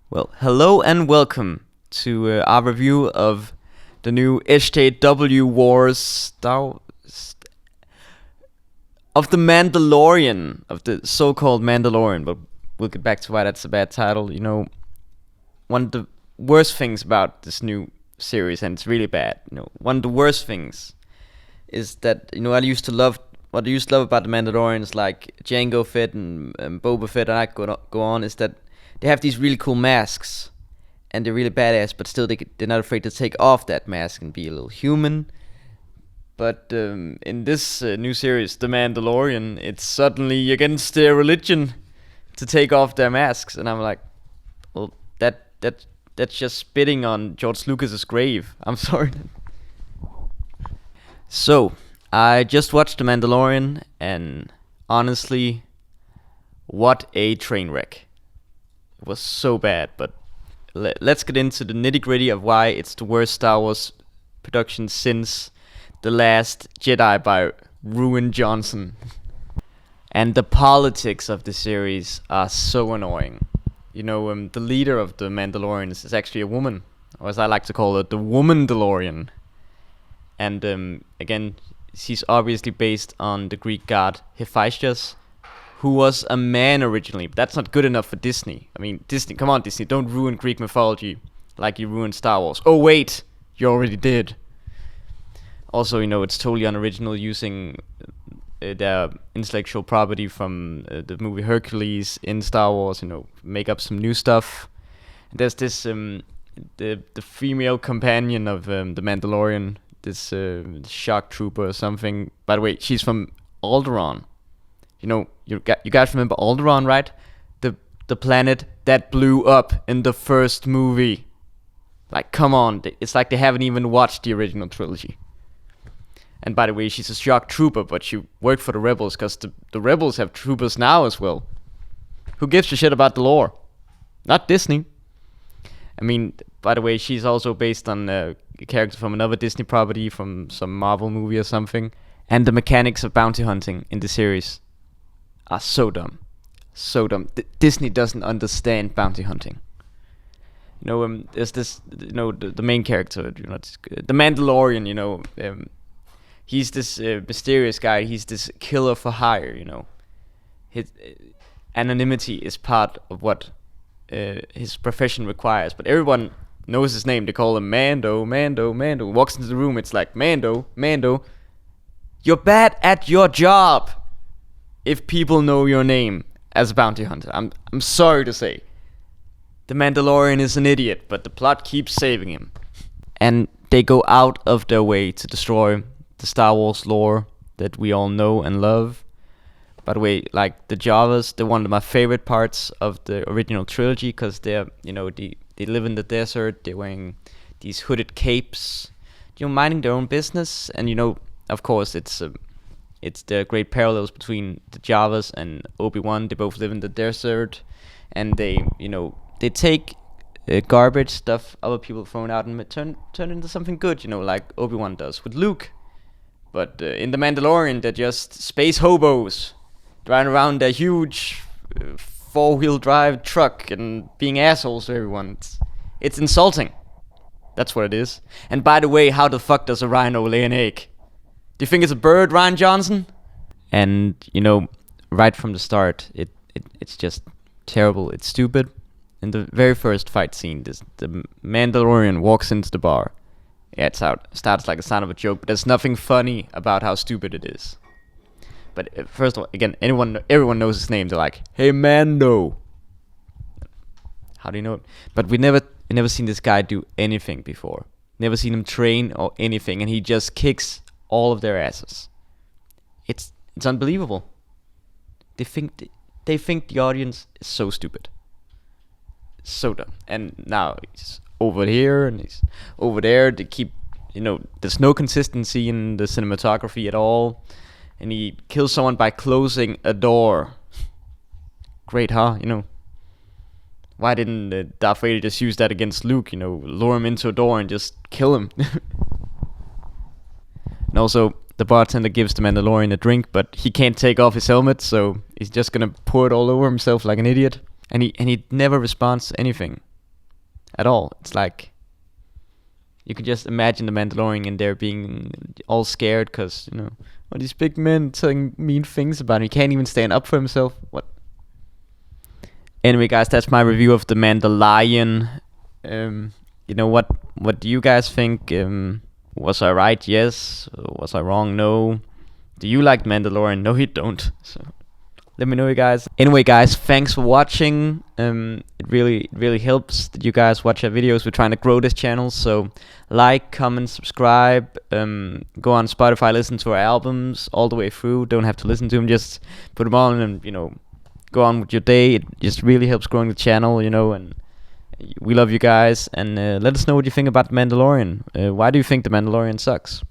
Well, hello and welcome to our review of the new SJW Wars of the Mandalorian, of the so-called Mandalorian, but we'll get back to why that's a bad title. One of the worst things about this new series, and it's really bad, one of the worst things is that, what I used to love about the Mandalorians, like Jango Fett and Boba Fett, and I go on, is that they have these really cool masks, and they're really badass, but still they're not afraid to take off that mask and be a little human. But in this new series, The Mandalorian, it's suddenly against their religion to take off their masks, and I'm like, well, that's just spitting on George Lucas's grave. I'm sorry. So, I just watched The Mandalorian, and honestly, what a train wreck. It was so bad, but let's get into the nitty-gritty of why it's the worst Star Wars production since The Last Jedi by Ruin Johnson. And the politics of the series are so annoying. The leader of the Mandalorians is actually a woman, or as I like to call it, the Woman-Dalorian. And again, she's obviously based on the Greek god Hephaestus, who was a man originally, but that's not good enough for Disney. I mean, Disney, come on, Disney, don't ruin Greek mythology like you ruined Star Wars. Oh wait, you already did. Also, it's totally unoriginal using their intellectual property from the movie Hercules in Star Wars. Make up some new stuff. There's this the female companion of the Mandalorian, this shock trooper or something. By the way, she's from Alderaan. You guys remember Alderaan, right? The planet that blew up in the first movie. Like, come on, it's like they haven't even watched the original trilogy. And by the way, she's a shock trooper, but she worked for the Rebels, because the Rebels have troopers now as well. Who gives a shit about the lore? Not Disney. I mean, by the way, she's also based on a character from another Disney property, from some Marvel movie or something. And the mechanics of bounty hunting in the series are so dumb. So dumb. Disney doesn't understand bounty hunting. There's this, the main character, the Mandalorian, he's this mysterious guy. He's this killer for hire, His anonymity is part of what his profession requires. But everyone knows his name. They call him Mando, Mando, Mando. Walks into the room, it's like, Mando, Mando, you're bad at your job if people know your name as a bounty hunter. I'm sorry to say. The Mandalorian is an idiot, but the plot keeps saving him. And they go out of their way to destroy the Star Wars lore that we all know and love. By the way, like the Jawas, they're one of my favorite parts of the original trilogy, because they're, they live in the desert, they're wearing these hooded capes, minding their own business. And of course, it's the great parallels between the Jawas and Obi-Wan. They both live in the desert, and they take garbage stuff other people thrown out and turn into something good, like Obi-Wan does with Luke. But in The Mandalorian, they're just space hobos driving around their huge four-wheel drive truck and being assholes to everyone. It's insulting. That's what it is. And by the way, how the fuck does a rhino lay an egg? Do you think it's a bird, Ryan Johnson? And, right from the start, it's just terrible. It's stupid. In the very first fight scene, the Mandalorian walks into the bar. Yeah, starts like a sound of a joke, but there's nothing funny about how stupid it is. But first of all, again, everyone knows his name. They're like, "Hey, Mando." How do you know it? But we never seen this guy do anything before. Never seen him train or anything, and he just kicks all of their asses. It's unbelievable. They think the audience is so stupid, so dumb. And now he's over here and he's over there. They keep, there's no consistency in the cinematography at all. And he kills someone by closing a door. Great, huh? Why didn't Darth Vader just use that against Luke? Lure him into a door and just kill him. And also, the bartender gives the Mandalorian a drink, but he can't take off his helmet, so he's just gonna pour it all over himself like an idiot. And he never responds to anything. at all. It's like you could just imagine the Mandalorian and they're being all scared because, you know, all these big men saying mean things about him. He can't even stand up for himself. What? Anyway, guys, that's my review of the Mandalian. You know, what do you guys think? Was I right? Yes. Was I wrong? No. Do you like Mandalorian? No, you don't. So let me know, you guys. Anyway, guys, thanks for watching. It really helps that you guys watch our videos. We're trying to grow this channel, so like, comment, subscribe. Go on Spotify, listen to our albums all the way through. Don't have to listen to them, just put them on and, you know, go on with your day. It just really helps growing the channel, you know. And we love you guys. And let us know what you think about The Mandalorian. Why do you think The Mandalorian sucks?